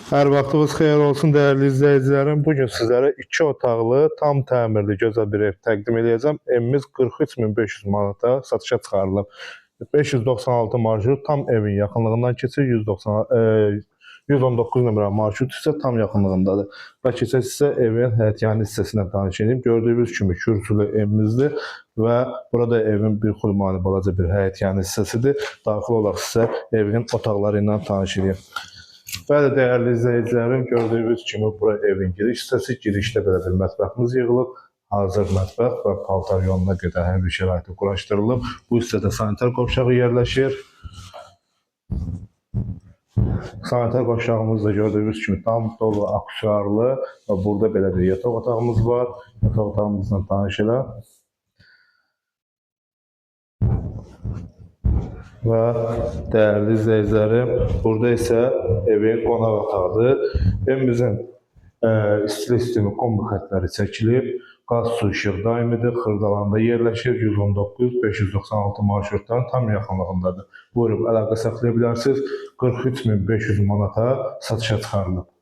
Hər vaxtınız xeyir olsun dəyərli izləyicilərim. Bugün sizlərə 2 otaqlı, tam təmirli gözəl bir ev təqdim edəcəm. Evimiz 43.500 manata satışa çıxarılıb. 596 marşrut tam evin yaxınlığından keçir. 119 nömrə marşrut isə tam yaxınlığındadır. Və keçək sizə evin həyətyanı hissəsindən tanış edeyim. Gördüyünüz kimi kürsülü evimizdir və burada evin bir xurmani balaca bir həyətyanı hissəsidir. Daxil olaraq sizə evin otaqları ilə tanış edeyim. Bəli, dəyərli izləyicilərim, gördüyünüz kimi bura evin giriş hissəsi. Girişdə belə bir mətbəximiz yığılıb. Hazır mətbəx və paltar yoluna qədər hər bir şəraiti quraşdırılıb. Bu hissədə sanitar qovşağı yerləşir. Sanitar qovşağımız da gördüyünüz kimi tam dolu, aksesuarlı və burada belə bir yataq otağımız var. Yataq otağımızla tanış elə. Və dəyərli izləyicilərim, burada isə evin qonaq otağıdır. Evimizin istilik sistemi kombi xətləri çəkilib. Qaz, su, işıq daimidir. Xırdalanda yerləşir. 119-596 marşrutların tam yaxınlığındadır. Buyurub əlaqə saxlaya bilərsiniz. 43.500 manata satışa çıxarılıb.